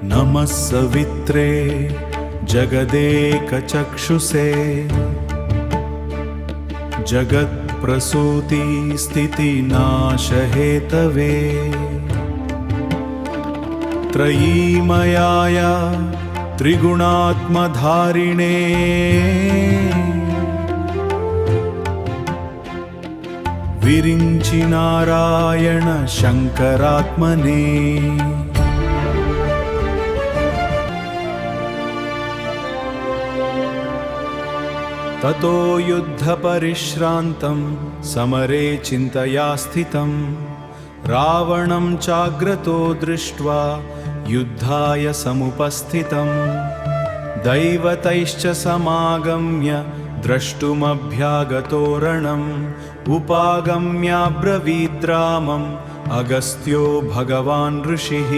नमः सवित्रे जगदेकचक्षुषे जगत्प्रसूति स्थितिनाशहेतवे त्रयीमयाय त्रिगुणात्मधारिणे विरिञ्चि नारायण शङ्करात्मने ततो युद्धपरिश्रान्तं समरे चिन्तया स्थितं रावणं चाग्रतो दृष्ट्वा युद्धाय समुपस्थितं दैवतैश्च समागम्य द्रष्टुमभ्यागतो रणम् उपागम्याब्रवीद्रामम् अगस्त्यो भगवान् ऋषिः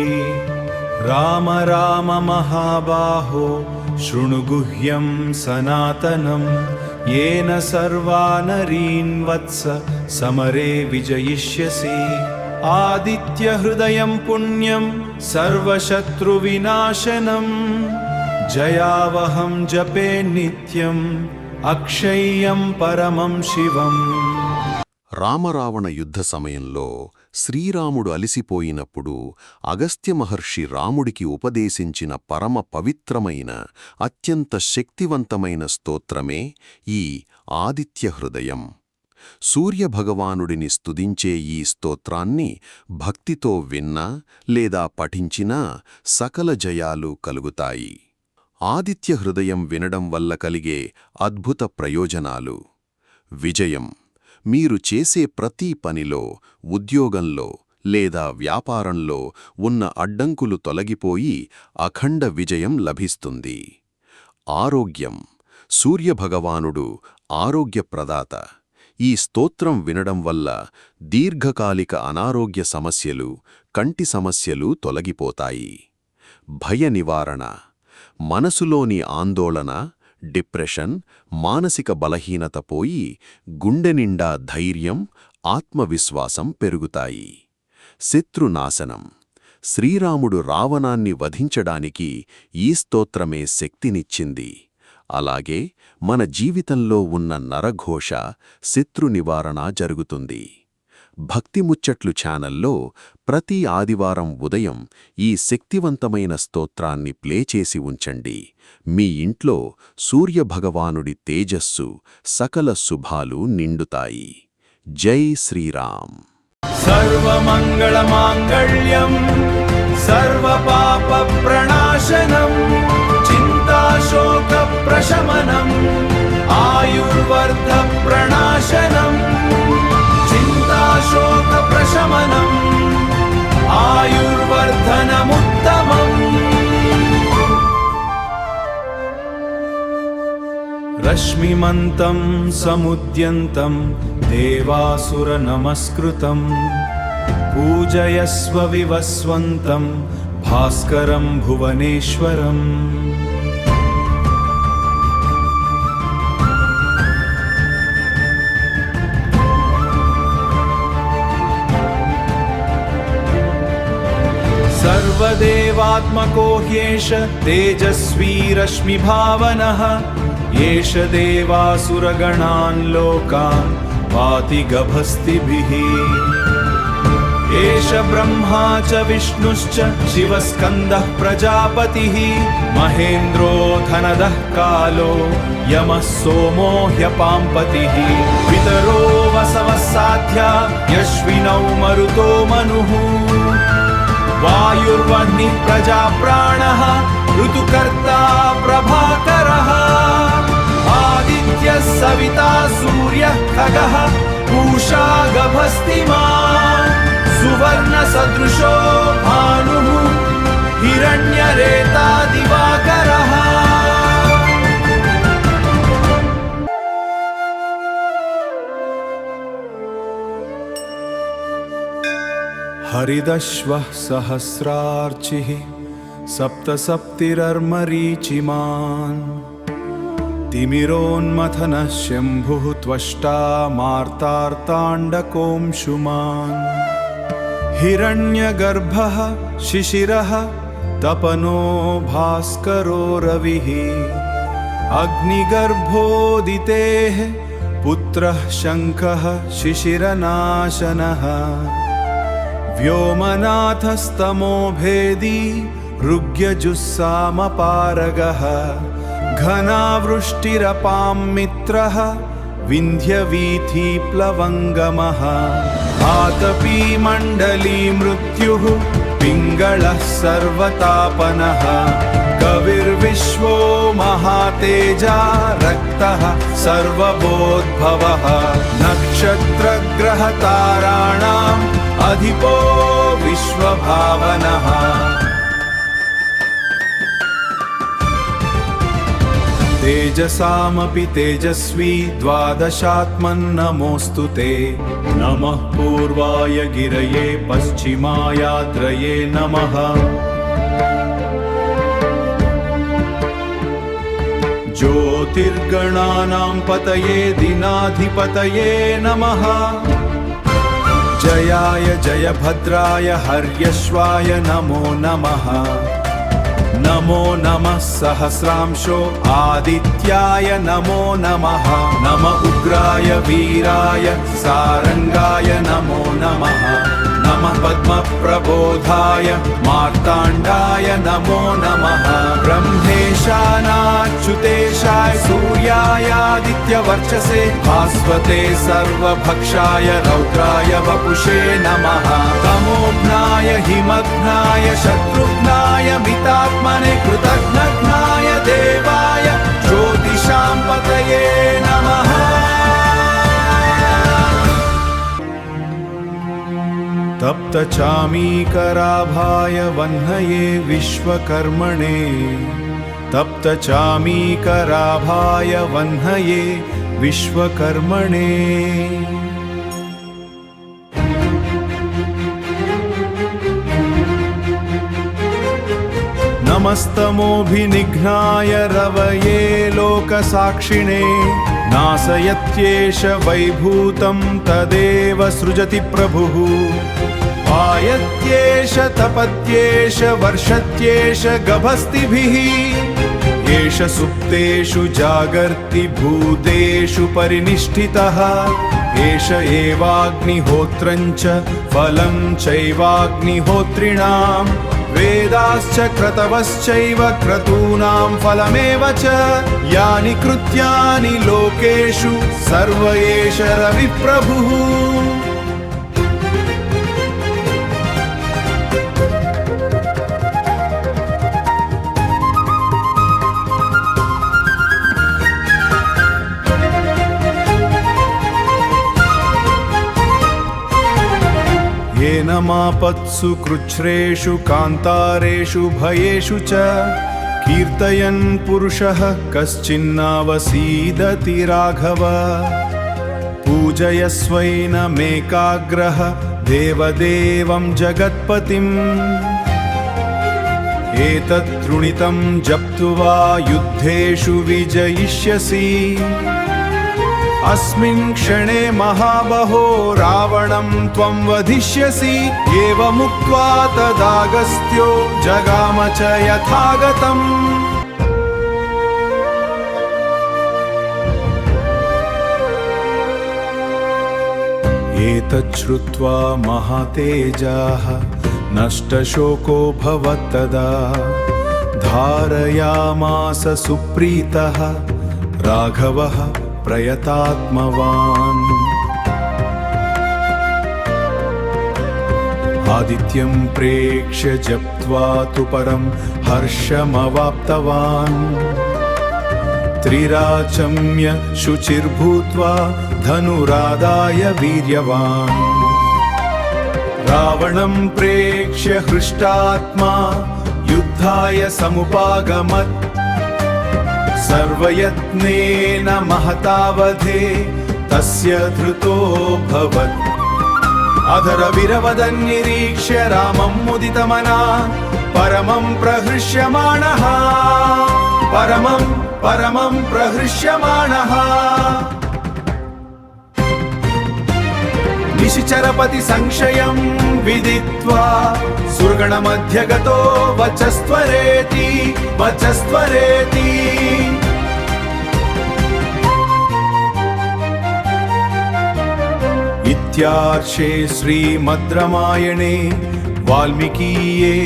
राम राम महाबाहो शृणु गुह्यं सनातनं येन सर्वानरीन् वत्स समरे विजयिष्यसि आदित्यहृदयं पुण्यं सर्वशत्रुविनाशनं जयावहं जपे नित्यम् अक्षय्यं परमं शिवम् రామరావణ యుద్ధ సమయంలో శ్రీరాముడు అలిసిపోయినప్పుడు అగస్త్య మహర్షి రాముడికి ఉపదేశించిన పరమ పవిత్రమైన అత్యంత శక్తివంతమైన స్తోత్రమే ఈ ఆదిత్య హృదయం. సూర్యభగవానుడిని స్తుతించే ఈ స్తోత్రాన్ని భక్తితో విన్నా లేదా పఠించినా సకల జయాలు కలుగుతాయి. ఆదిత్య హృదయం వినడం వల్ల కలిగే అద్భుత ప్రయోజనాలు: విజయం. మీరు చేసే ప్రతి పనిలో, ఉద్యోగంలో లేదా వ్యాపారంలో ఉన్న అడ్డంకులు తొలగిపోయి అఖండ విజయం లభిస్తుంది. ఆరోగ్యం. సూర్యభగవానుడు ఆరోగ్యప్రదాత. ఈ స్తోత్రం వినడం వల్ల దీర్ఘకాలిక అనారోగ్య సమస్యలు, కంటి సమస్యలు తొలగిపోతాయి. భయ నివారణ. మనసులోని ఆందోళన, డిప్రెషన్, మానసిక బలహీనత పోయి గుండె నిండా ధైర్యం, ఆత్మవిశ్వాసం పెరుగుతాయి. శత్రునాశనం. శ్రీరాముడు రావణాన్ని వధించడానికి ఈ స్తోత్రమే శక్తినిచ్చింది. అలాగే మన జీవితంలో ఉన్న నరఘోష, శత్రు నివారణ జరుగుతుంది. భక్తి ముచ్చట్లు ఛానల్లో ప్రతి ఆదివారం ఉదయం ఈ శక్తివంతమైన స్తోత్రాన్ని ప్లే చేసి ఉంచండి. మీ ఇంట్లో సూర్యభగవానుడి తేజస్సు, సకల శుభాలు నిండుతాయి. జై శ్రీరామ్. సర్వమంగళమాంగళ్యం సర్వపాపప్రణాశనం చింతాశోకప్రశమనం ఆయుర్వర్ధప్రణాశనం చింతాశోకప్రశమనం ఆయుర్వర్ధనముత్తమం. రశ్మిమంతం సముద్యంతం దేవాసురనమస్కృతం పూజయస్వ వివస్వంతం భాస్కరం భువనేశ్వరం. सर्वदेवात्मको ह्येष तेजस्वी रश्मिभावनः येष देवासुरगणान् लोकान् पाति गभस्तिभिः एष ब्रह्मा च विष्णुश्च शिवस्कन्दः प्रजापतिः महेन्द्रो धनदः कालो यमः सोमो ह्यपाम्पतिः पितरो वसवः साध्या यश्विनौ मरुतो मनुः वायुर्वह्निः प्रजाप्राणः ऋतुकर्ता प्रभाकरः आदित्यः सविता सूर्यः खगः पूषा गभस्तिमान् सुवर्णसदृशो भानुः हिरण्यरेता दिवाकरः. हरिदश्वः सहस्रार्चिः सप्तसप्तिरर्मरीचिमान् तिमिरोन्मथनः शम्भुः त्वष्टा मार्तार्ताण्डकोंशुमान् हिरण्यगर्भः शिशिरः तपनो भास्करो रविः अग्निगर्भोदितेः पुत्रः शङ्खः शिशिरनाशनः व्योमनाथस्तमो भेदी ऋग्यजुस्सामपारगः घनावृष्टिरपां मित्रः विन्ध्यवीथीप्लवङ्गमः आतपी मण्डली मृत्युः पिङ्गळः सर्वतापनः कविर्विश्वो महातेजा रक्तः सर्वभूद्भवः नक्षत्रग्रहताराणाम् अधिपो विश्वभावनः तेजसामपि तेजस्वी द्वादशात्मन्नमोऽस्तु ते नमः पूर्वाय गिरये पश्चिमायाद्रये नमः ज्योतिर्गणानां पतये दिनाधिपतये नमः जयाय जयभद्राय हर्यश्वाय नमो नमः नमो नमः सहस्रांशो आदित्याय नमो नमः नम उग्राय वीराय सारंगाय नमो नमः नमः पद्मप्रबोधाय मार्ताण्डाय नमो नमः ब्रह्मेशानाच्युतेशाय सूर्यायादित्यवर्चसे भास्वते सर्वभक्षाय रौद्राय वपुषे नमः तमोघ्नाय हिमघ्नाय शत्रुघ्नाय मितात्मने कृतघ्नघ्नाय देवाय ज्योतिषां पतये नमः तप्तचामीकराभाय वह्नये विश्वकर्मणे तप्तचामीकराभाय वह्नये विश्वकर्मणे नमस्तमोभिनिघ्नाय रवये लोकसाक्षिणे नासयत्येष वैभूतं तदेव सृजति प्रभुः आयत्येष तपत्येष वर्षत्येष गभस्तिभिः एष सुप्तेषु जागर्ति भूतेषु परिनिष्ठितः एष एवाग्निहोत्रं च फलं चैवाग्निहोत्रिणां वेदाश्च क्रतवश्चैव क्रतूनां फलमेव च यानि कृत्यानि लोकेषु सर्व एष रविप्रभुः येन मापत्सु कृच्छ्रेषु कान्तारेषु भयेषु च कीर्तयन् पुरुषः कश्चिन्नावसीदति राघव पूजयस्वैनमेकाग्रः देवदेवं जगत्पतिम् एतत्तृणितं जप्त्वा युद्धेषु विजयिष्यसि अस्मिन् क्षणे महाबहो रावणं त्वं वधिष्यसि एवमुक्त्वा तदागस्त्यो जगाम च यथागतम् एतच्छ्रुत्वा महातेजाः नष्टशोको भवत्तदा धारयामास सुप्रीतः राघवः प्रयतात्मवान् आदित्यं प्रेक्ष्य जप्त्वा तु परं हर्षमवाप्तवान् त्रिराचम्य शुचिर्भूत्वा धनुरादाय वीर्यवान् रावणं प्रेक्ष्य हृष्टात्मा युद्धाय समुपागमत् सर्वयत्नेन महतावधे तस्य धृतोऽभवत् अधरविरवदन्निरीक्ष्य रामं मुदितमना परमं प्रहृष्यमाणः निशिचरपति संशयं विदित्वा सुरगणमध्यगतो वचस्त्वरेति वचस्त्वरेति। इत्यार्षे श्रीमद् रामायणे वाल्मीकीये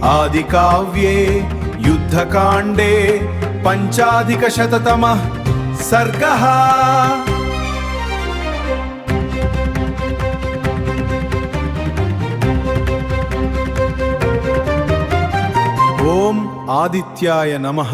आदिकाव्ये युद्धकाण्डे पञ्चाधिकशततमः सर्गः। ओम आदित्याय नमः।